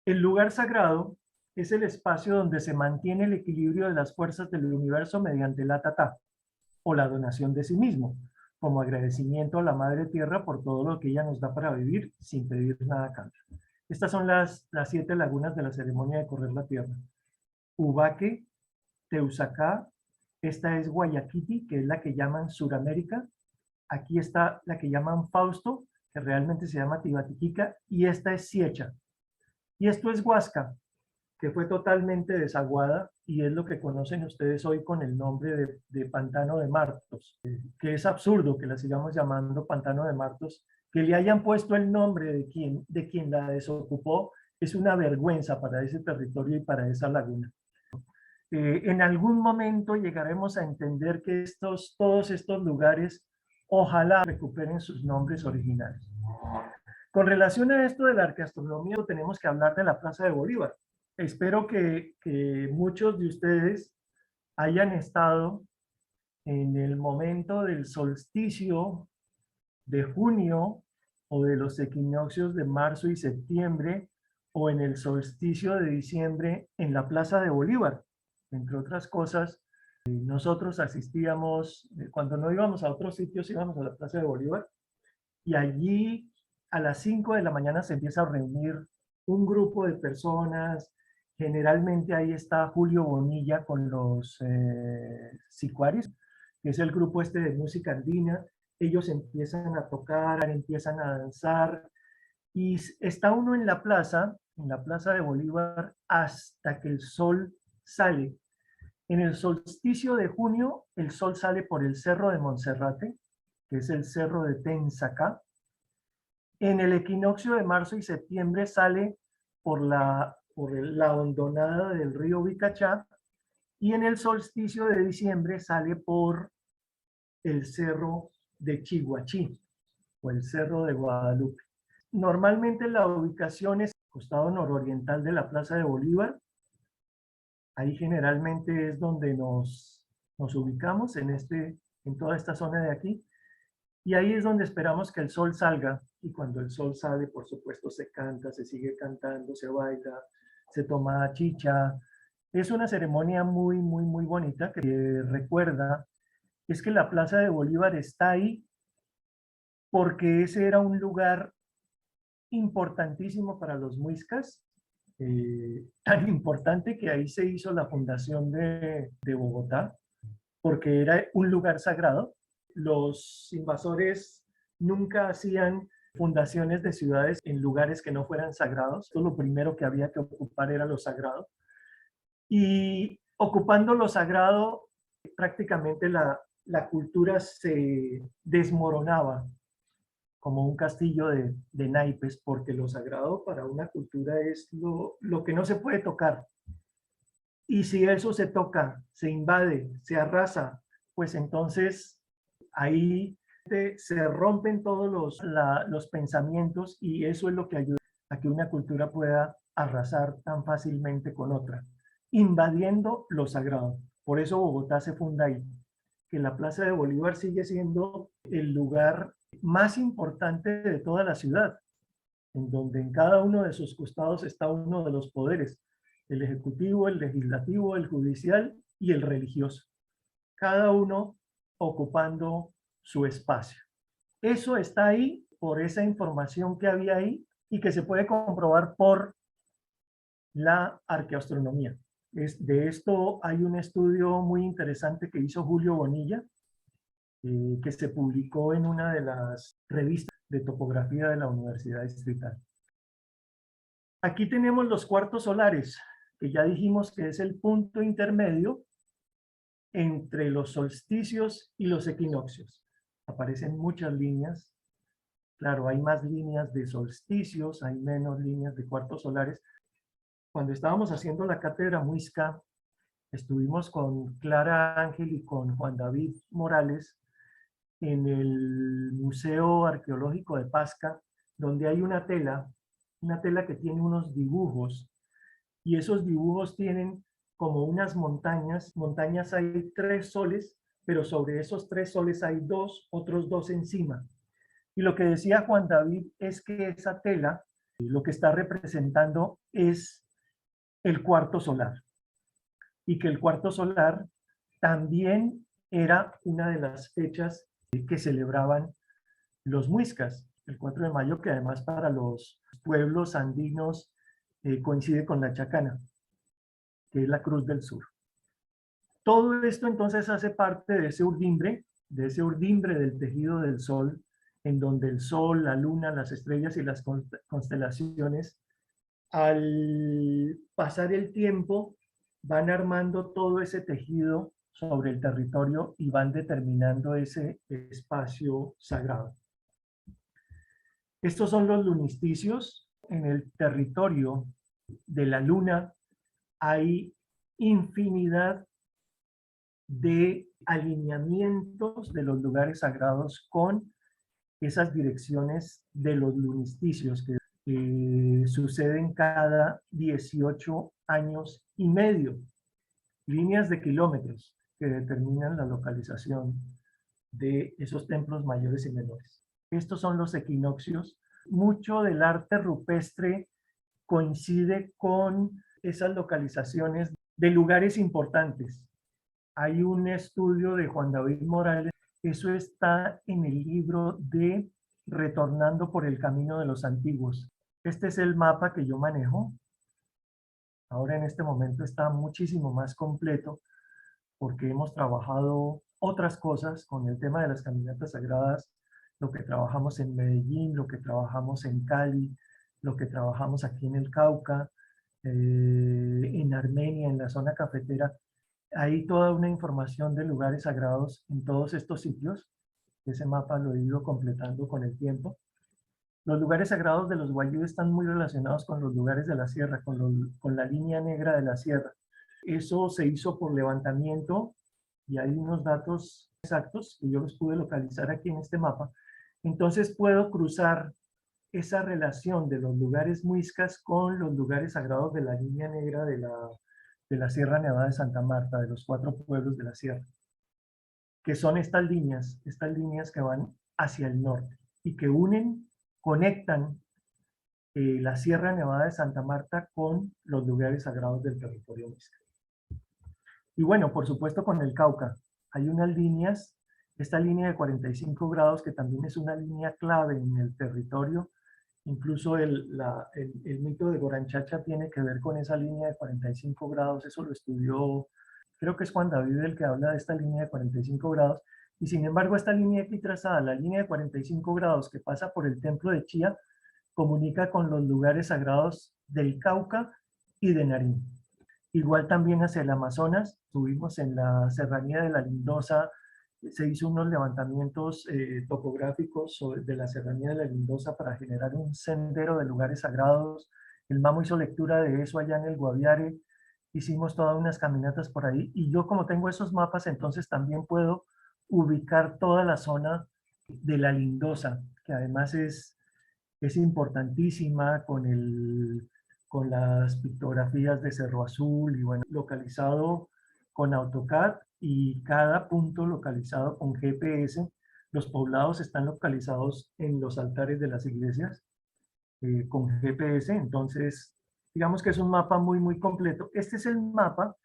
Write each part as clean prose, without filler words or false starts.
El lugar sagrado es el espacio donde se mantiene el equilibrio de las fuerzas del universo mediante la tata, o la donación de sí mismo, como agradecimiento a la Madre Tierra por todo lo que ella nos da para vivir sin pedir nada a cambio. Estas son las 7 lagunas de la ceremonia de correr la tierra. Ubaque, Teusacá, esta es Guayaquiti, que es la que llaman Suramérica. Aquí está la que llaman Fausto, que realmente se llama Tibatiquica, y esta es Siecha. Y esto es Huasca, que fue totalmente desaguada y es lo que conocen ustedes hoy con el nombre de Pantano de Martos, que es absurdo que la sigamos llamando Pantano de Martos, que le hayan puesto el nombre de quien la desocupó, es una vergüenza para ese territorio y para esa laguna. En algún momento llegaremos a entender que todos estos lugares ojalá recuperen sus nombres originales. Con relación a esto de la arqueastronomía, tenemos que hablar de la Plaza de Bolívar. Espero que muchos de ustedes hayan estado en el momento del solsticio de junio o de los equinoccios de marzo y septiembre o en el solsticio de diciembre en la Plaza de Bolívar. Entre otras cosas, nosotros asistíamos, cuando no íbamos a otros sitios, íbamos a la Plaza de Bolívar y allí a las 5 de la mañana se empieza a reunir un grupo de personas. Generalmente ahí está Julio Bonilla con los Sicuaris, que es el grupo este de música andina. Ellos empiezan a tocar, empiezan a danzar y está uno en la plaza de Bolívar, hasta que el sol sale. En el solsticio de junio, el sol sale por el cerro de Monserrate, que es el cerro de Tensacá. En el equinoccio de marzo y septiembre sale por la hondonada del río Vicachá y en el solsticio de diciembre sale por el cerro de Chiguachí o el cerro de Guadalupe. Normalmente la ubicación es costado nororiental de la Plaza de Bolívar. Ahí generalmente es donde nos ubicamos en toda esta zona de aquí. Y ahí es donde esperamos que el sol salga. Y cuando el sol sale, por supuesto, se canta, se sigue cantando, se baila, se toma chicha. Es una ceremonia muy, muy, muy bonita que recuerda, es que la Plaza de Bolívar está ahí porque ese era un lugar importantísimo para los muiscas, tan importante que ahí se hizo la fundación de Bogotá, porque era un lugar sagrado. Los invasores nunca hacían fundaciones de ciudades en lugares que no fueran sagrados. Entonces, lo primero que había que ocupar era lo sagrado. Y ocupando lo sagrado, prácticamente la cultura se desmoronaba como un castillo de naipes, porque lo sagrado para una cultura es lo que no se puede tocar. Y si eso se toca, se invade, se arrasa, pues entonces ahí se rompen todos los pensamientos y eso es lo que ayuda a que una cultura pueda arrasar tan fácilmente con otra, invadiendo lo sagrado. Por eso Bogotá se funda ahí, que la Plaza de Bolívar sigue siendo el lugar más importante de toda la ciudad, en donde en cada uno de sus costados está uno de los poderes, el ejecutivo, el legislativo, el judicial y el religioso, cada uno ocupando su espacio. Eso está ahí por esa información que había ahí y que se puede comprobar por la arqueoastronomía. De esto hay un estudio muy interesante que hizo Julio Bonilla, que se publicó en una de las revistas de topografía de la Universidad Distrital. Aquí tenemos los cuartos solares, que ya dijimos que es el punto intermedio entre los solsticios y los equinoccios. Aparecen muchas líneas. Claro, hay más líneas de solsticios, hay menos líneas de cuartos solares. Cuando estábamos haciendo la cátedra muisca, estuvimos con Clara Ángel y con Juan David Morales en el Museo Arqueológico de Pasca, donde hay una tela que tiene unos dibujos, y esos dibujos tienen como unas montañas. Montañas hay 3 soles, pero sobre esos 3 soles hay otros dos encima. Y lo que decía Juan David es que esa tela lo que está representando es el cuarto solar. Y que el cuarto solar también era una de las fechas que celebraban los muiscas, el 4 de mayo, que además para los pueblos andinos coincide con la chacana, que es la Cruz del Sur. Todo esto entonces hace parte de ese urdimbre del tejido del sol, en donde el sol, la luna, las estrellas y las constelaciones, al pasar el tiempo, van armando todo ese tejido sobre el territorio y van determinando ese espacio sagrado. Estos son los lunisticios. En el territorio de la luna hay infinidad de alineamientos de los lugares sagrados con esas direcciones de los lunisticios que suceden cada 18 años y medio. Líneas de kilómetros que determinan la localización de esos templos mayores y menores. Estos son los equinoccios. Mucho del arte rupestre coincide con esas localizaciones de lugares importantes. Hay un estudio de Juan David Morales, eso está en el libro de Retornando por el Camino de los Antiguos. Este es el mapa que yo manejo. Ahora en este momento está muchísimo más completo porque hemos trabajado otras cosas con el tema de las caminatas sagradas, lo que trabajamos en Medellín, lo que trabajamos en Cali, lo que trabajamos aquí en el Cauca, en Armenia, en la zona cafetera. Hay toda una información de lugares sagrados en todos estos sitios. Ese mapa lo he ido completando con el tiempo. Los lugares sagrados de los Wayuu están muy relacionados con los lugares de la sierra, con la línea negra de la sierra. Eso se hizo por levantamiento y hay unos datos exactos que yo los pude localizar aquí en este mapa. Entonces puedo cruzar esa relación de los lugares muiscas con los lugares sagrados de la línea negra de la Sierra Nevada de Santa Marta, de los 4 pueblos de la sierra, que son estas líneas que van hacia el norte y que conectan la Sierra Nevada de Santa Marta con los lugares sagrados del territorio muisca. Y bueno, por supuesto con el Cauca. Hay unas líneas, esta línea de 45 grados que también es una línea clave en el territorio. Incluso el mito de Goranchacha tiene que ver con esa línea de 45 grados. Eso lo estudió, creo que es Juan David el que habla de esta línea de 45 grados. Y sin embargo, esta línea aquí trazada, la línea de 45 grados que pasa por el templo de Chía, comunica con los lugares sagrados del Cauca y de Nariño. Igual también hacia el Amazonas, estuvimos en la serranía de la Lindosa, se hizo unos levantamientos topográficos de la serranía de la Lindosa para generar un sendero de lugares sagrados. El Mamo hizo lectura de eso allá en el Guaviare, hicimos todas unas caminatas por ahí, y yo como tengo esos mapas, entonces también puedo ubicar toda la zona de la Lindosa, que además es importantísima con las pictografías de Cerro Azul y bueno, localizado con AutoCAD y cada punto localizado con GPS. Los poblados están localizados en los altares de las iglesias con GPS, entonces digamos que es un mapa muy, muy completo. Este es el mapa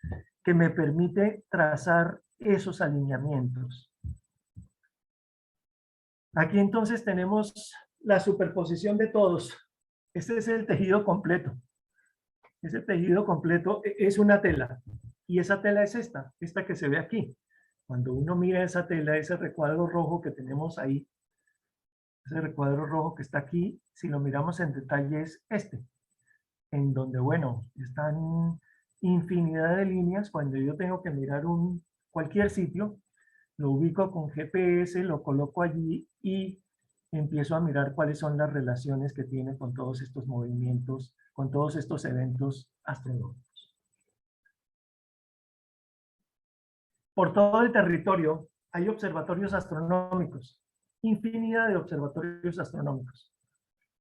que me permite trazar esos alineamientos. Aquí entonces tenemos la superposición de todos. Este es el tejido completo. Ese tejido completo es una tela. Y esa tela es esta que se ve aquí. Cuando uno mira esa tela, ese recuadro rojo que tenemos ahí, ese recuadro rojo que está aquí, si lo miramos en detalle es este, en donde, bueno, están infinidad de líneas. Cuando yo tengo que mirar cualquier sitio, lo ubico con GPS, lo coloco allí y empiezo a mirar cuáles son las relaciones que tiene con todos estos movimientos, con todos estos eventos astronómicos. Por todo el territorio hay observatorios astronómicos, infinidad de observatorios astronómicos.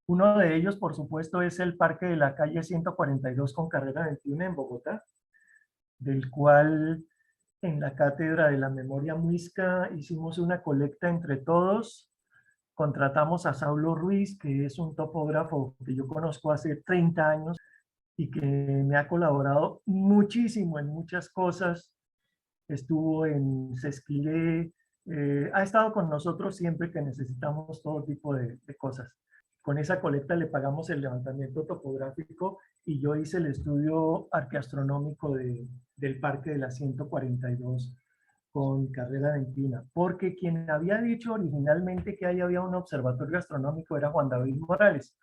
Uno de ellos, por supuesto, es el Parque de la Calle 142 con Carrera 21 en Bogotá, del cual en la Cátedra de la Memoria Muisca hicimos una colecta entre todos contratamos a Saulo Ruiz, que es un topógrafo que yo conozco hace 30 años y que me ha colaborado muchísimo en muchas cosas. Estuvo en Sesquilé, ha estado con nosotros siempre que necesitamos todo tipo de cosas. Con esa colecta le pagamos el levantamiento topográfico y yo hice el estudio arqueastronómico del Parque de la 142 con Carrera Ventina, porque quien había dicho originalmente que ahí había un observatorio astronómico era Juan David Morales.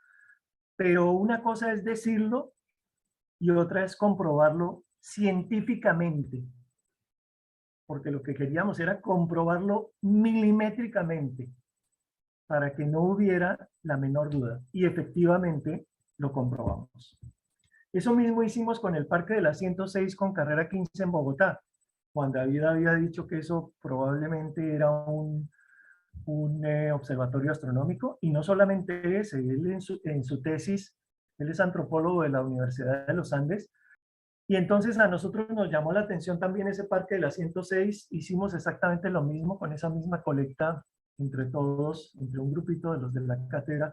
Pero una cosa es decirlo y otra es comprobarlo científicamente, porque lo que queríamos era comprobarlo milimétricamente para que no hubiera la menor duda. Y efectivamente lo comprobamos. Eso mismo hicimos con el Parque de la 106 con Carrera 15 en Bogotá. Juan David había dicho que eso probablemente era un observatorio astronómico, y no solamente ese, él en su tesis, él es antropólogo de la Universidad de los Andes, y entonces a nosotros nos llamó la atención también ese Parque de la 106, hicimos exactamente lo mismo con esa misma colecta entre todos, entre un grupito de los de la cátedra,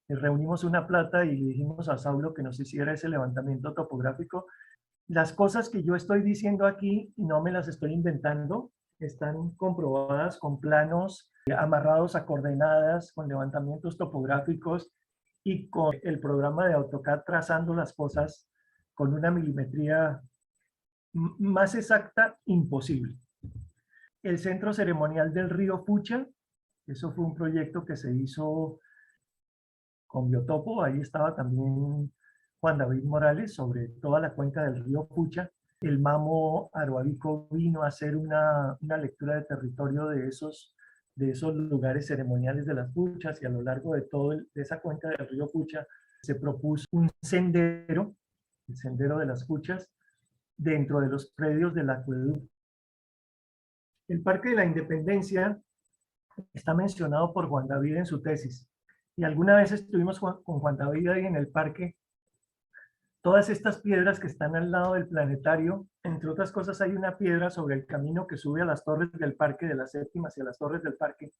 reunimos una plata y le dijimos a Saulo que nos hiciera ese levantamiento topográfico. Las cosas que yo estoy diciendo aquí no me las estoy inventando, están comprobadas con planos amarrados a coordenadas, con levantamientos topográficos y con el programa de AutoCAD trazando las cosas con una milimetría más exacta imposible. El centro ceremonial del río Pucha, eso fue un proyecto que se hizo con Biotopo, ahí estaba también Juan David Morales sobre toda la cuenca del río Pucha. El Mamo Aroabico vino a hacer una lectura de territorio de esos lugares ceremoniales de las Puchas, y a lo largo de de esa cuenca del río Pucha se propuso un sendero, el sendero de las Puchas, dentro de los predios del acueducto. El Parque de la Independencia está mencionado por Juan David en su tesis, y alguna vez estuvimos con Juan David ahí en el parque. Todas estas piedras que están al lado del planetario, entre otras cosas, hay una piedra sobre el camino que sube a las torres del parque, de la séptima hacia las torres del parque,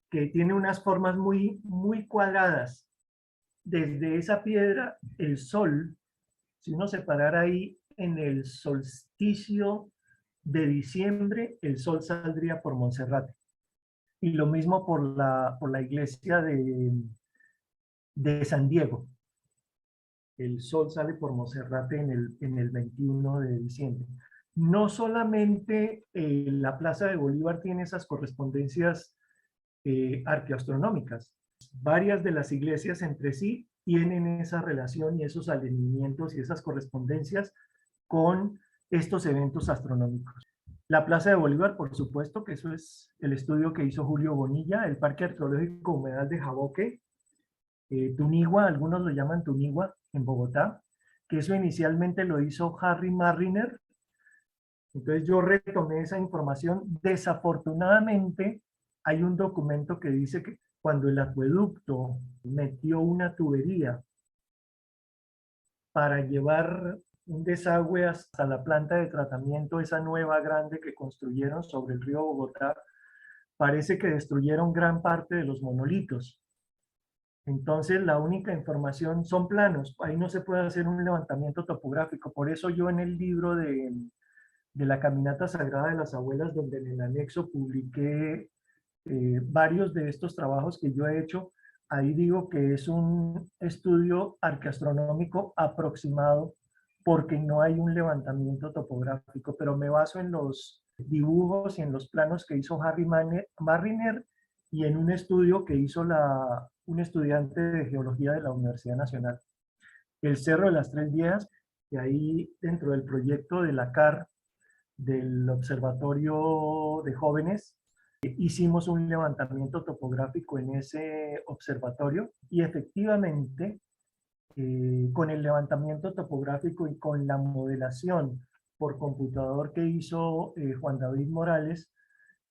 que tiene unas formas muy cuadradas. Desde esa piedra, el sol, si uno se parara ahí en el solsticio de diciembre, el sol saldría por Monserrate. Y lo mismo por la iglesia de San Diego. El sol sale por Monserrate en el 21 de diciembre. No solamente la Plaza de Bolívar tiene esas correspondencias arqueoastronómicas, varias de las iglesias entre sí tienen esa relación y esos alineamientos y esas correspondencias con estos eventos astronómicos. La Plaza de Bolívar, por supuesto, que eso es el estudio que hizo Julio Bonilla, el Parque Arqueológico Humedal de Jaboque, Tunigua, algunos lo llaman Tunigua, en Bogotá, que eso inicialmente lo hizo Harry Marriner. Entonces yo retomé esa información. Desafortunadamente, hay un documento que dice que cuando el acueducto metió una tubería para llevar un desagüe hasta la planta de tratamiento, esa nueva grande que construyeron sobre el río Bogotá, parece que destruyeron gran parte de los monolitos. Entonces, la única información son planos. Ahí no se puede hacer un levantamiento topográfico. Por eso yo en el libro de la Caminata Sagrada de las Abuelas, donde en el anexo publiqué varios de estos trabajos que yo he hecho, ahí digo que es un estudio arqueastronómico aproximado porque no hay un levantamiento topográfico, pero me baso en los dibujos y en los planos que hizo Harry Marriner y en un estudio que hizo un estudiante de geología de la Universidad Nacional. El Cerro de las Tres Viejas, y ahí dentro del proyecto de la CAR, del Observatorio de Jóvenes, hicimos un levantamiento topográfico en ese observatorio y efectivamente con el levantamiento topográfico y con la modelación por computador que hizo Juan David Morales,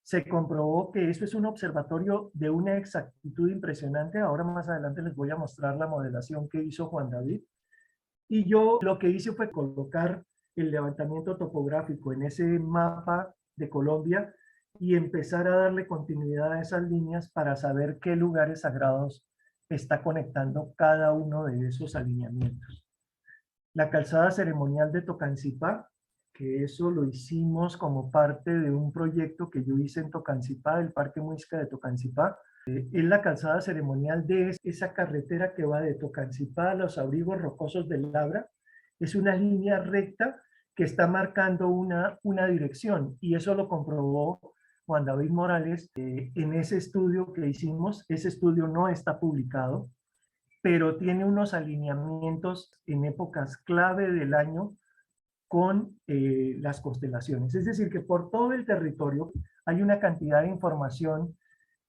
se comprobó que eso es un observatorio de una exactitud impresionante. Ahora más adelante les voy a mostrar la modelación que hizo Juan David. Y yo lo que hice fue colocar el levantamiento topográfico en ese mapa de Colombia y empezar a darle continuidad a esas líneas para saber qué lugares sagrados está conectando cada uno de esos alineamientos. La calzada ceremonial de Tocancipá, que eso lo hicimos como parte de un proyecto que yo hice en Tocancipá, el Parque Muisca de Tocancipá. Es la calzada ceremonial de esa carretera que va de Tocancipá a los abrigos rocosos del Labra. Es una línea recta que está marcando una dirección, y eso lo comprobó Juan David Morales en ese estudio que hicimos. Ese estudio no está publicado, pero tiene unos alineamientos en épocas clave del año con las constelaciones. Es decir, que por todo el territorio hay una cantidad de información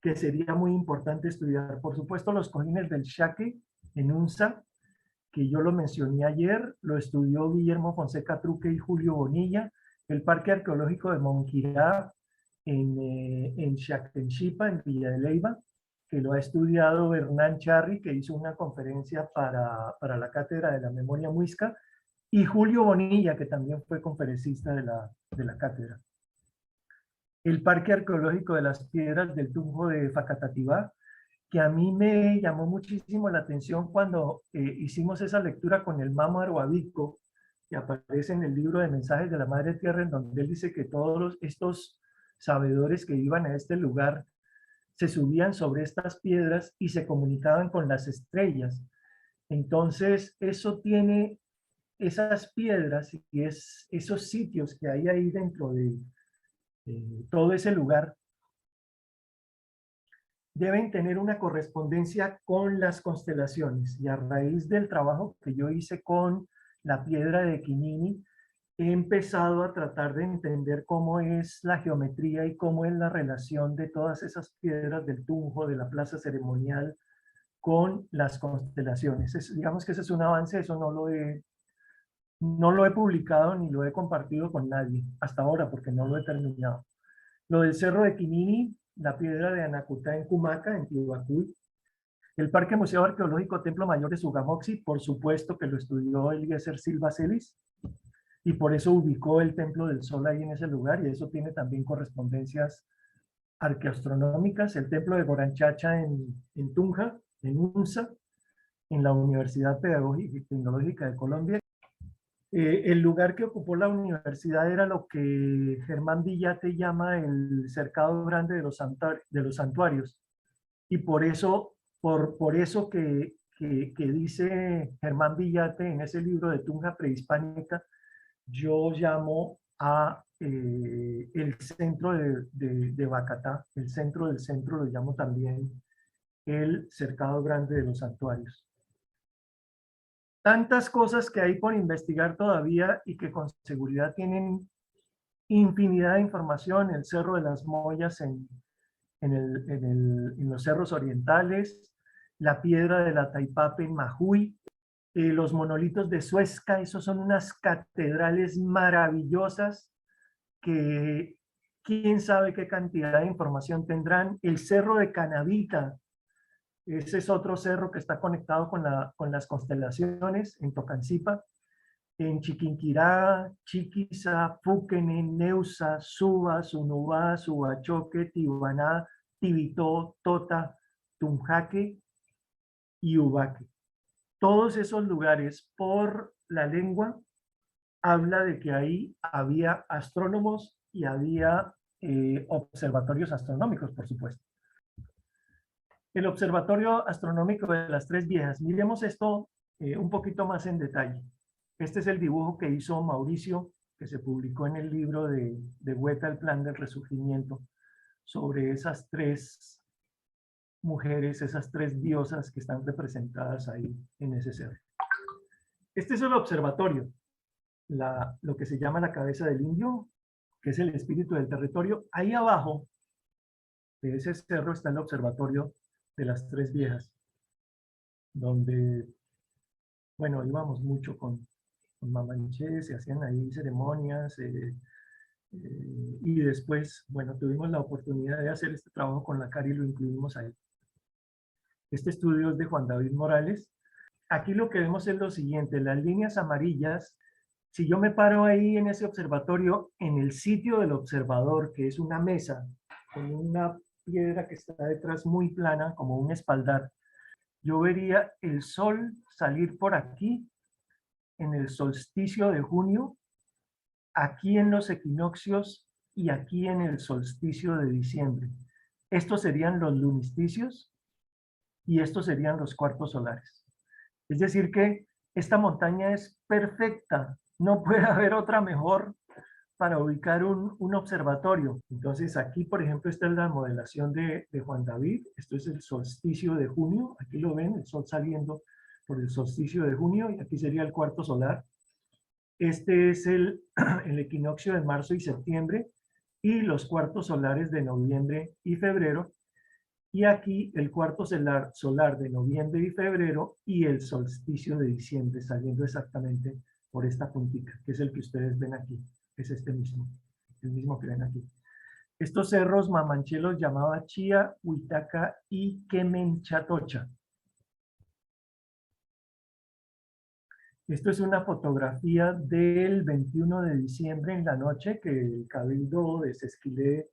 que sería muy importante estudiar. Por supuesto, los cojines del Shaque en UNSA, que yo lo mencioné ayer, lo estudió Guillermo Fonseca Truque y Julio Bonilla. El Parque Arqueológico de Monquirá en Xaquenchipa, en Villa de Leyva, que lo ha estudiado Hernán Charri, que hizo una conferencia para la Cátedra de la Memoria Muisca, y Julio Bonilla, que también fue conferencista de la cátedra. El Parque Arqueológico de las Piedras del Tunjo de Facatativá, que a mí me llamó muchísimo la atención cuando hicimos esa lectura con el Mamo Arhuavico, que aparece en el libro de Mensajes de la Madre Tierra, en donde él dice que todos estos sabedores que iban a este lugar se subían sobre estas piedras y se comunicaban con las estrellas. Entonces, eso tiene esas piedras y esos sitios que hay ahí dentro de todo ese lugar deben tener una correspondencia con las constelaciones. Y a raíz del trabajo que yo hice con la piedra de Quinini, he empezado a tratar de entender cómo es la geometría y cómo es la relación de todas esas piedras del Tunjo, de la plaza ceremonial, con las constelaciones. Digamos que ese es un avance, eso no lo he publicado ni lo he compartido con nadie hasta ahora porque no lo he terminado. Lo del Cerro de Quinini, la piedra de Anacutá en Cumaca, en Tibacuy, el Parque Museo Arqueológico Templo Mayor de Sugamoxi, por supuesto que lo estudió Eliezer Silva Celis, y por eso ubicó el Templo del Sol ahí en ese lugar, y eso tiene también correspondencias arqueoastronómicas. El Templo de Goranchacha en Tunja, en UNSA, en la Universidad Pedagógica y Tecnológica de Colombia. El lugar que ocupó la universidad era lo que Germán Villate llama el cercado grande de los santuarios. Y por eso, por eso que dice Germán Villate en ese libro de Tunja Prehispánica, yo llamo a el centro de Bacatá, el centro del centro, lo llamo también el cercado grande de los santuarios. Tantas cosas que hay por investigar todavía y que con seguridad tienen infinidad de información. El Cerro de las Mollas en los cerros orientales, la piedra de la Taipape en Majuy, los monolitos de Suezca, esos son unas catedrales maravillosas que quién sabe qué cantidad de información tendrán. El Cerro de Canavita, ese es otro cerro que está conectado con las constelaciones en Tocancipá, en Chiquinquirá, Chiquiza, Fuquene, Neusa, Suba, Sunubá, Subachoque, Tibaná, Tibitó, Tota, Tunjaque y Ubaque. Todos esos lugares, por la lengua, habla de que ahí había astrónomos y había observatorios astronómicos, por supuesto. El Observatorio Astronómico de las Tres Viejas. Miremos esto un poquito más en detalle. Este es el dibujo que hizo Mauricio, que se publicó en el libro de Hueta, El Plan del Resurgimiento, sobre esas tres mujeres, esas tres diosas que están representadas ahí en ese cerro. Este es el observatorio, lo que se llama la cabeza del indio, que es el espíritu del territorio. Ahí abajo de ese cerro está el observatorio de las Tres Viejas, donde, bueno, íbamos mucho con Mamanché, se hacían ahí ceremonias, y después, bueno, tuvimos la oportunidad de hacer este trabajo con la CARI y lo incluimos ahí. Este estudio es de Juan David Morales. Aquí lo que vemos es lo siguiente, las líneas amarillas. Si yo me paro ahí en ese observatorio, en el sitio del observador, que es una mesa con una piedra que está detrás muy plana, como un espaldar, yo vería el sol salir por aquí en el solsticio de junio, aquí en los equinoccios y aquí en el solsticio de diciembre. Estos serían los lunisticios y estos serían los cuartos solares. Es decir que esta montaña es perfecta, no puede haber otra mejor para ubicar un observatorio. Entonces aquí, por ejemplo, esta es la modelación de Juan David. Esto es el solsticio de junio. Aquí lo ven, el sol saliendo por el solsticio de junio y aquí sería el cuarto solar. Este es el equinoccio de marzo y septiembre y los cuartos solares de noviembre y febrero. Y aquí el cuarto solar de noviembre y febrero y el solsticio de diciembre saliendo exactamente por esta puntita, que es el que ustedes ven aquí, es este mismo, el mismo que ven aquí. Estos cerros Mamanché los llamaba Chía, Huitaca y Quemenchatocha. Esto es una fotografía del 21 de diciembre en la noche que el Cabildo de Sesquilé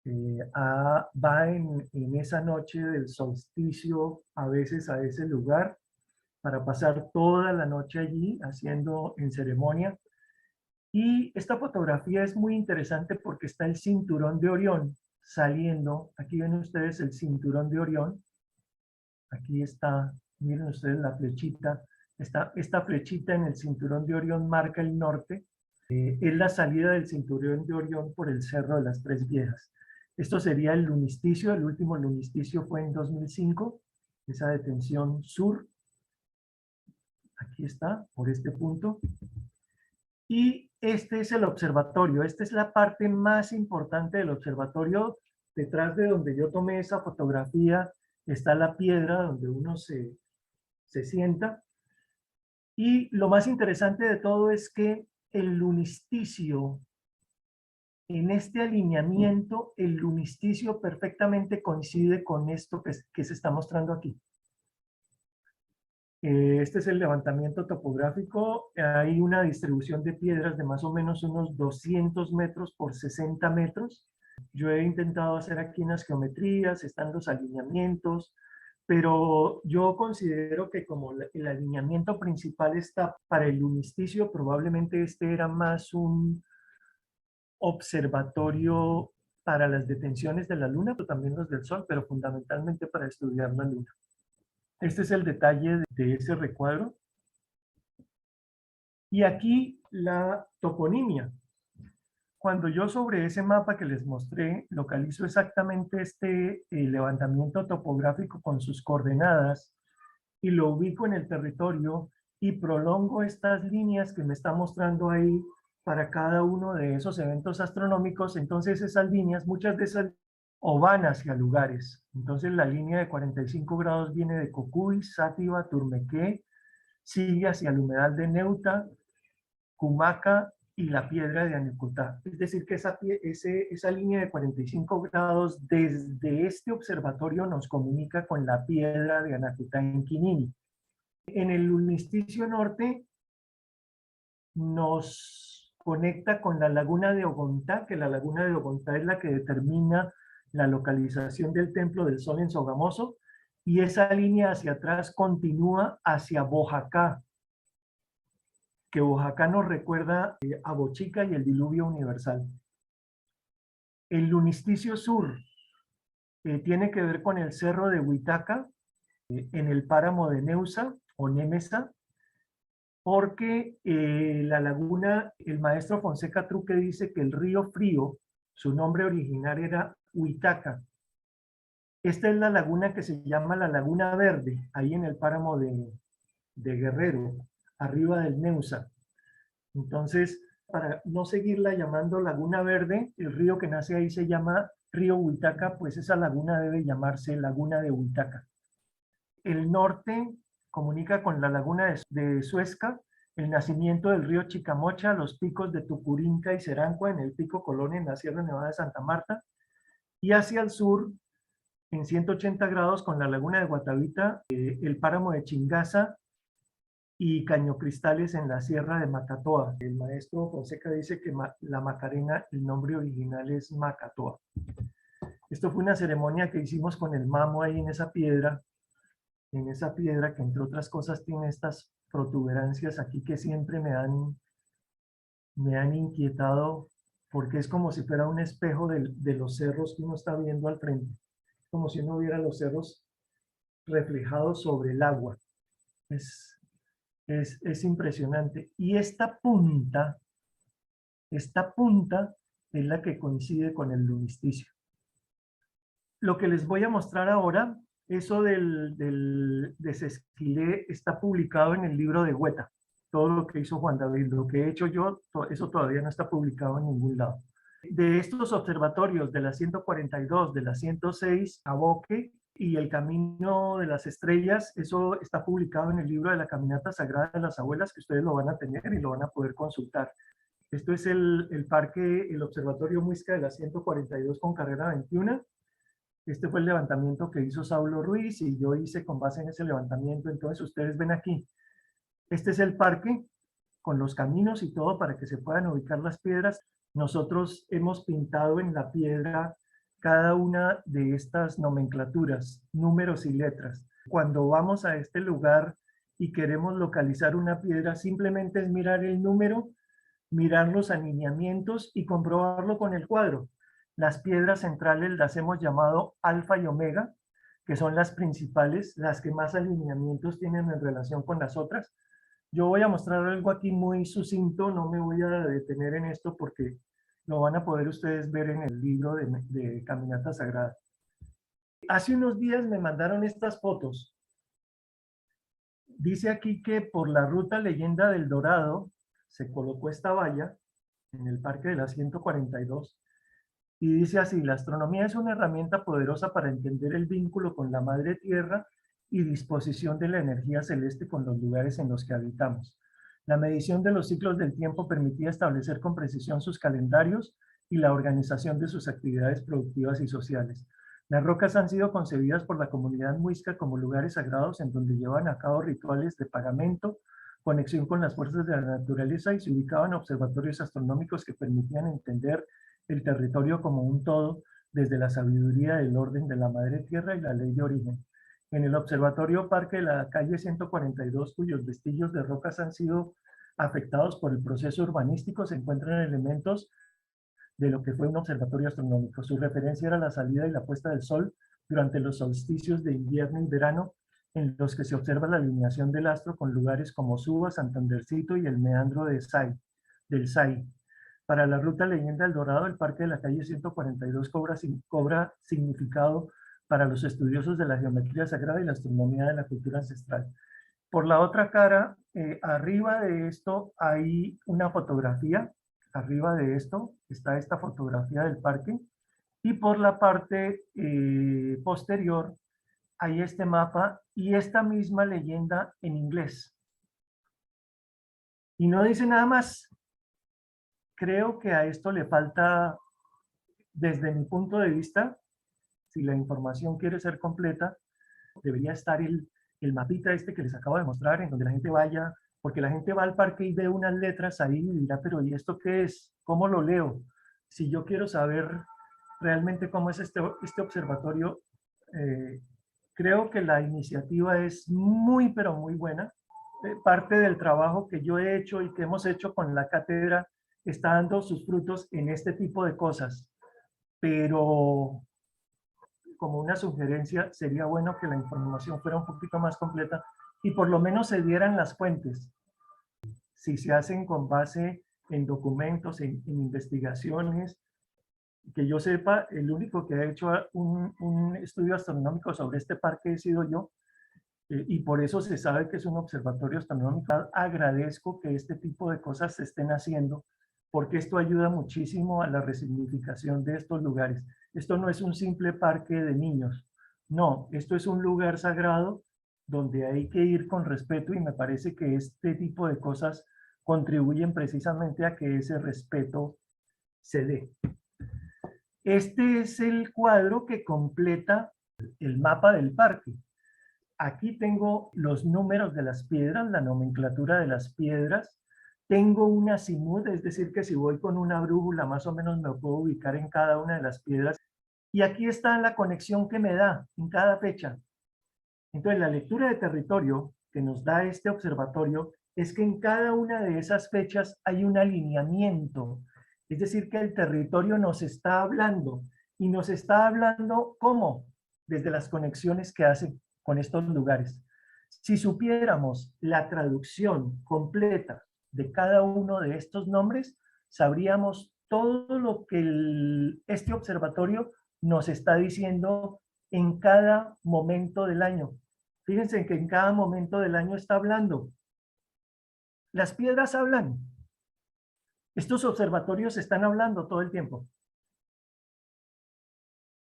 va en esa noche del solsticio a veces a ese lugar para pasar toda la noche allí haciendo en ceremonia. Y esta fotografía es muy interesante porque está el cinturón de Orión saliendo. Aquí ven ustedes el cinturón de Orión. Aquí está, miren ustedes la flechita. Esta flechita en el cinturón de Orión marca el norte. Es la salida del cinturón de Orión por el Cerro de las Tres Viejas. Esto sería el lunisticio. El último lunisticio fue en 2005. Esa detención sur. Aquí está, por este punto. Y este es el observatorio. Esta es la parte más importante del observatorio. Detrás de donde yo tomé esa fotografía está la piedra donde uno se sienta. Y lo más interesante de todo es que el lunisticio, en este alineamiento, el lunisticio perfectamente coincide con esto que se está mostrando aquí. Este es el levantamiento topográfico. Hay una distribución de piedras de más o menos unos 200 metros por 60 metros. Yo he intentado hacer aquí unas geometrías, están los alineamientos, pero yo considero que como el alineamiento principal está para el lunisticio, probablemente este era más un observatorio para las detenciones de la luna, pero también los del sol, pero fundamentalmente para estudiar la luna. Este es el detalle de ese recuadro. Y aquí la toponimia. Cuando yo sobre ese mapa que les mostré localizo exactamente este levantamiento topográfico con sus coordenadas y lo ubico en el territorio y prolongo estas líneas que me está mostrando ahí para cada uno de esos eventos astronómicos, entonces esas líneas, muchas de esas o van hacia lugares. Entonces la línea de 45 grados viene de Cocuy, Sátiva, Turmequé, sigue hacia el humedal de Neuta, Cumaca y la piedra de Anucutá. Es decir, que esa línea de 45 grados desde este observatorio nos comunica con la piedra de Anucutá en Quinini. En el lunisticio norte nos conecta con la laguna de Ogontá, que la laguna de Ogontá es la que determina la localización del Templo del Sol en Sogamoso, y esa línea hacia atrás continúa hacia Bojacá, que Oaxaca nos recuerda a Bochica y el diluvio universal. El lunisticio sur tiene que ver con el cerro de Huitaca, en el páramo de Neusa o Nemesa, porque la laguna, el maestro Fonseca Truque dice que el río Frío, su nombre original era Huitaca. Esta es la laguna que se llama la Laguna Verde, ahí en el páramo de Guerrero, arriba del Neusa. Entonces, para no seguirla llamando Laguna Verde, el río que nace ahí se llama Río Huitaca, pues esa laguna debe llamarse Laguna de Huitaca. El norte comunica con la laguna de Suezca, el nacimiento del río Chicamocha, los picos de Tucurinca y Serancua en el Pico Colón en la Sierra Nevada de Santa Marta, y hacia el sur, en 180 grados, con la laguna de Guatavita, el páramo de Chingaza, y Cañocristales en la Sierra de Macatoa. El maestro Fonseca dice que la Macarena, el nombre original es Macatoa. Esto fue una ceremonia que hicimos con el mamo ahí en esa piedra que entre otras cosas tiene estas protuberancias aquí que siempre me han inquietado porque es como si fuera un espejo de los cerros que uno está viendo al frente, como si uno viera los cerros reflejados sobre el agua. Es, es impresionante. Y esta punta es la que coincide con el lumisticio. Lo que les voy a mostrar ahora, eso del desesquilé está publicado en el libro de Hueta. Todo lo que hizo Juan David, lo que he hecho yo, eso todavía no está publicado en ningún lado. De estos observatorios, de la 142, de la 106, a Boque y el Camino de las Estrellas, eso está publicado en el libro de la Caminata Sagrada de las Abuelas, que ustedes lo van a tener y lo van a poder consultar. Esto es el parque, el Observatorio Muisca de la 142 con carrera 21. Este fue el levantamiento que hizo Saulo Ruiz y yo hice con base en ese levantamiento. Entonces ustedes ven aquí, este es el parque con los caminos y todo para que se puedan ubicar las piedras. Nosotros hemos pintado en la piedra cada una de estas nomenclaturas, números y letras. Cuando vamos a este lugar y queremos localizar una piedra, simplemente es mirar el número, mirar los alineamientos y comprobarlo con el cuadro. Las piedras centrales las hemos llamado alfa y omega, que son las principales, las que más alineamientos tienen en relación con las otras. Yo voy a mostrar algo aquí muy sucinto, no me voy a detener en esto porque lo van a poder ustedes ver en el libro de Caminata Sagrada. Hace unos días me mandaron estas fotos. Dice aquí que por la ruta Leyenda del Dorado se colocó esta valla en el Parque de la 142 y dice así: la astronomía es una herramienta poderosa para entender el vínculo con la Madre Tierra y disposición de la energía celeste con los lugares en los que habitamos. La medición de los ciclos del tiempo permitía establecer con precisión sus calendarios y la organización de sus actividades productivas y sociales. Las rocas han sido concebidas por la comunidad muisca como lugares sagrados en donde llevan a cabo rituales de pagamento, conexión con las fuerzas de la naturaleza y se ubicaban observatorios astronómicos que permitían entender el territorio como un todo desde la sabiduría del orden de la Madre Tierra y la ley de origen. En el Observatorio Parque de la calle 142, cuyos vestigios de rocas han sido afectados por el proceso urbanístico, se encuentran elementos de lo que fue un observatorio astronómico. Su referencia era la salida y la puesta del sol durante los solsticios de invierno y verano, en los que se observa la alineación del astro con lugares como Suba, Santandercito y el meandro del SAI. Para la ruta Leyenda del Dorado, el parque de la calle 142 cobra significado para los estudiosos de la geometría sagrada y la astronomía de la cultura ancestral. Por la otra cara, arriba de esto hay una fotografía. Arriba de esto está esta fotografía del parque. Y por la parte posterior hay este mapa y esta misma leyenda en inglés. Y no dice nada más. Creo que a esto le falta, desde mi punto de vista, si la información quiere ser completa, debería estar el mapita este que les acabo de mostrar, en donde la gente vaya, porque la gente va al parque y ve unas letras ahí y dirá, pero ¿y esto qué es? ¿Cómo lo leo? Si yo quiero saber realmente cómo es este observatorio, creo que la iniciativa es muy, pero muy buena. Parte del trabajo que yo he hecho y que hemos hecho con la cátedra está dando sus frutos en este tipo de cosas, pero como una sugerencia, sería bueno que la información fuera un poquito más completa y por lo menos se dieran las fuentes. Si se hacen con base en documentos, en investigaciones, que yo sepa, el único que ha hecho un estudio astronómico sobre este parque he sido yo, y por eso se sabe que es un observatorio astronómico. Agradezco que este tipo de cosas se estén haciendo, porque esto ayuda muchísimo a la resignificación de estos lugares. Esto no es un simple parque de niños, no, esto es un lugar sagrado donde hay que ir con respeto y me parece que este tipo de cosas contribuyen precisamente a que ese respeto se dé. Este es el cuadro que completa el mapa del parque. Aquí tengo los números de las piedras, la nomenclatura de las piedras. Tengo un azimut, es decir, que si voy con una brújula más o menos me puedo ubicar en cada una de las piedras. Y aquí está la conexión que me da en cada fecha. Entonces, la lectura de territorio que nos da este observatorio es que en cada una de esas fechas hay un alineamiento. Es decir, que el territorio nos está hablando. Y nos está hablando, ¿cómo? Desde las conexiones que hace con estos lugares. Si supiéramos la traducción completa de cada uno de estos nombres, sabríamos todo lo que este observatorio nos está diciendo en cada momento del año. Fíjense que en cada momento del año está hablando. Las piedras hablan. Estos observatorios están hablando todo el tiempo.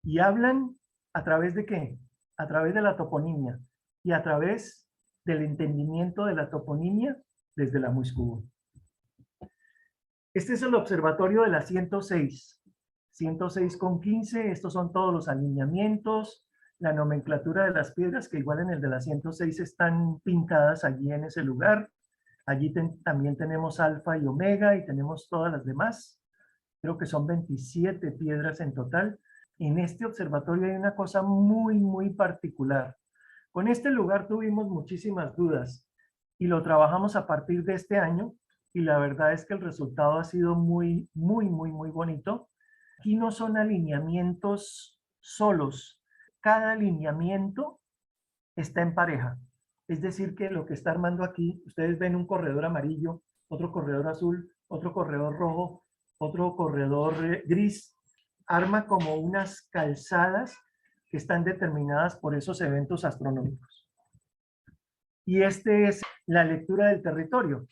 ¿Y hablan a través de qué? A través de la toponimia y a través del entendimiento de la toponimia desde la Muiscubú. Este es el observatorio de la 106. 106,15. Estos son todos los alineamientos, la nomenclatura de las piedras, que igual en el de la 106 están pintadas allí en ese lugar. Allí también tenemos alfa y omega y tenemos todas las demás. Creo que son 27 piedras en total. En este observatorio hay una cosa muy particular. Con este lugar tuvimos muchísimas dudas y lo trabajamos a partir de este año y la verdad es que el resultado ha sido muy bonito. Aquí no son alineamientos solos. Cada alineamiento está en pareja. Es decir, que lo que está armando aquí, ustedes ven un corredor amarillo, otro corredor azul, otro corredor rojo, otro corredor gris, arma como unas calzadas que están determinadas por esos eventos astronómicos. Y este es la lectura del territorio.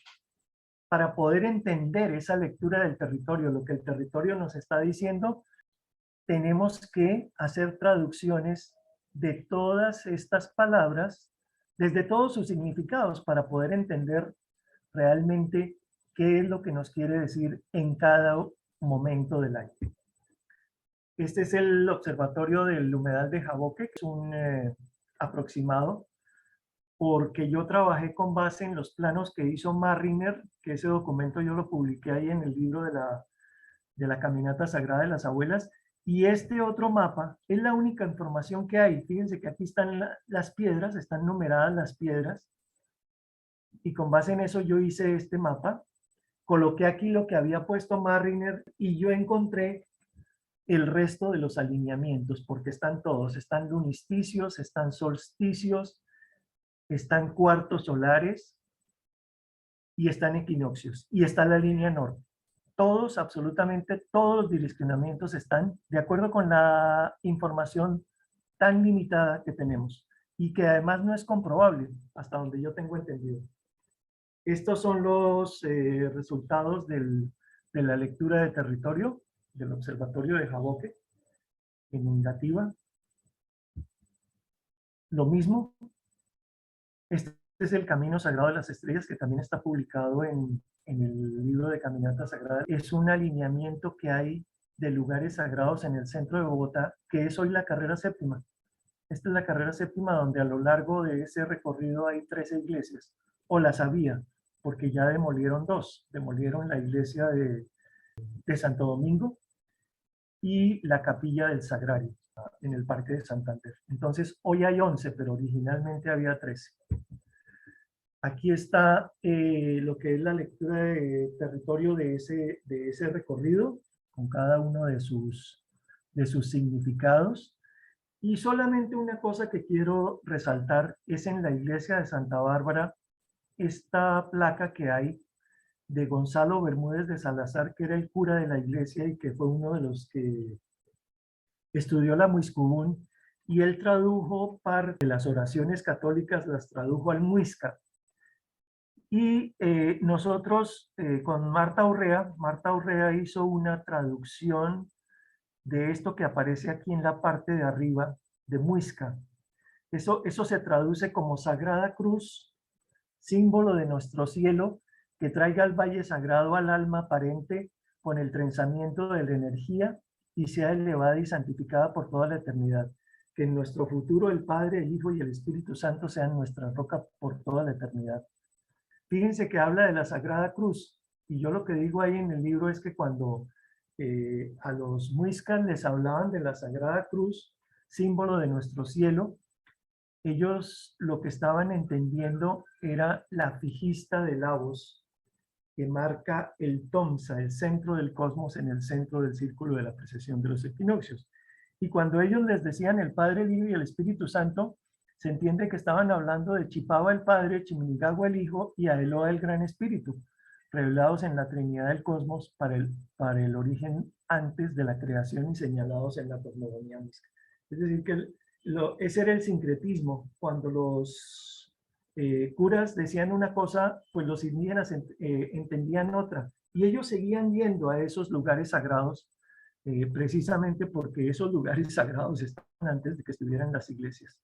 Para poder entender esa lectura del territorio, lo que el territorio nos está diciendo, tenemos que hacer traducciones de todas estas palabras desde todos sus significados para poder entender realmente qué es lo que nos quiere decir en cada momento del año. Este es el observatorio del humedal de Jaboque, que es un aproximado, porque yo trabajé con base en los planos que hizo Marriner, que ese documento yo lo publiqué ahí en el libro de la Caminata Sagrada de las Abuelas, y este otro mapa es la única información que hay. Fíjense que aquí están las piedras, están numeradas las piedras, y con base en eso yo hice este mapa, coloqué aquí lo que había puesto Marriner, y yo encontré el resto de los alineamientos, porque están todos, están lunisticios, están solsticios, están cuartos solares y están equinoccios, y está la línea norte. Todos, absolutamente todos los direccionamientos están de acuerdo con la información tan limitada que tenemos y que además no es comprobable, hasta donde yo tengo entendido. Estos son los resultados de la lectura de territorio del Observatorio de Jaboque en negativa. Lo mismo, este es el Camino Sagrado de las Estrellas, que también está publicado en el libro de Caminata Sagrada. Es un alineamiento que hay de lugares sagrados en el centro de Bogotá, que es hoy la carrera séptima. Esta es la carrera séptima donde a lo largo de ese recorrido hay 13 iglesias, o las había, porque ya demolieron dos. Demolieron la iglesia de Santo Domingo y la capilla del Sagrario en el Parque de Santander. Entonces, hoy hay 11, pero originalmente había 13. Aquí está lo que es la lectura de territorio de ese recorrido, con cada uno de sus significados. Y solamente una cosa que quiero resaltar es en la iglesia de Santa Bárbara, esta placa que hay de Gonzalo Bermúdez de Salazar, que era el cura de la iglesia y que fue uno de los que estudió la Muiscubún, y él tradujo parte de las oraciones católicas, las tradujo al muisca. Y nosotros con Marta Urrea hizo una traducción de esto que aparece aquí en la parte de arriba de muisca. Eso se traduce como Sagrada Cruz, símbolo de nuestro cielo, que traiga al valle sagrado al alma aparente con el trenzamiento de la energía y sea elevada y santificada por toda la eternidad. Que en nuestro futuro el Padre, el Hijo y el Espíritu Santo sean nuestra roca por toda la eternidad. Fíjense que habla de la Sagrada Cruz, y yo lo que digo ahí en el libro es que cuando a los muiscas les hablaban de la Sagrada Cruz, símbolo de nuestro cielo. Ellos lo que estaban entendiendo era la fijista de Lavos, que marca el Tomsa, el centro del cosmos en el centro del círculo de la precesión de los equinoccios. Y cuando ellos les decían el Padre, el Hijo y el Espíritu Santo, se entiende que estaban hablando de Chipaba el Padre, Chiminigagua el Hijo y Aeloa el Gran Espíritu, revelados en la Trinidad del Cosmos para el origen antes de la creación y señalados en la cosmogonía mística. Es decir, que ese era el sincretismo. Cuando los curas decían una cosa, pues los indígenas entendían otra. Y ellos seguían yendo a esos lugares sagrados precisamente porque esos lugares sagrados estaban antes de que estuvieran las iglesias.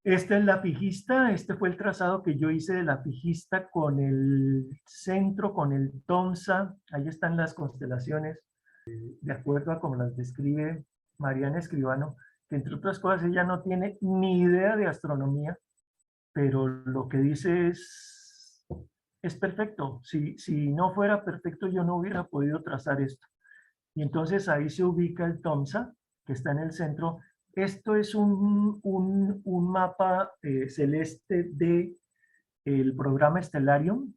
Esta es la pijista, este fue el trazado que yo hice de la pijista con el centro, con el Tomsa. Ahí están las constelaciones, de acuerdo a como las describe Mariana Escribano, que entre otras cosas ella no tiene ni idea de astronomía, pero lo que dice es perfecto. Si no fuera perfecto yo no hubiera podido trazar esto. Y entonces ahí se ubica el Tomsa, que está en el centro. Esto es un mapa celeste de el programa Stellarium,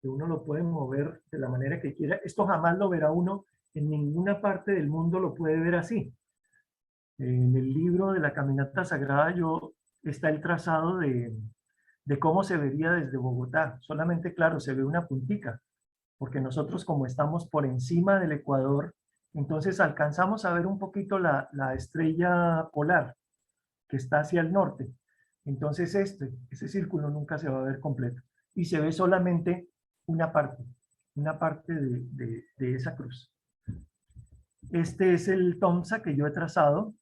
que uno lo puede mover de la manera que quiera. Esto jamás lo verá uno, en ninguna parte del mundo lo puede ver así. En el libro de la Caminata Sagrada está el trazado de cómo se vería desde Bogotá. Solamente, claro, se ve una puntica, porque nosotros como estamos por encima del Ecuador, entonces alcanzamos a ver un poquito la estrella polar que está hacia el norte. Entonces ese círculo nunca se va a ver completo. Y se ve solamente una parte de esa cruz. Este es el Tomsa que yo he trazado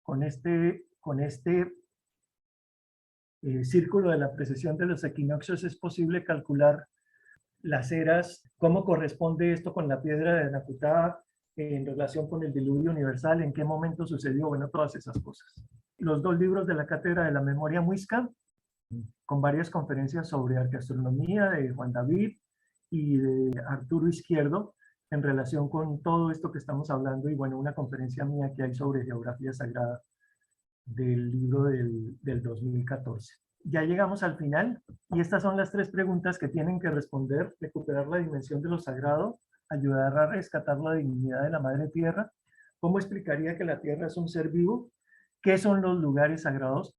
con este círculo de la precesión de los equinoccios. Es posible calcular las eras, cómo corresponde esto con la piedra de Nakutá en relación con el diluvio universal, en qué momento sucedió, bueno, todas esas cosas. Los 2 libros de la Cátedra de la Memoria Muisca, con varias conferencias sobre arqueastronomía de Juan David y de Arturo Izquierdo, en relación con todo esto que estamos hablando, y bueno, una conferencia mía que hay sobre geografía sagrada del libro del 2014. Ya llegamos al final y estas son las 3 preguntas que tienen que responder: recuperar la dimensión de lo sagrado, ayudar a rescatar la dignidad de la Madre Tierra, cómo explicaría que la Tierra es un ser vivo, qué son los lugares sagrados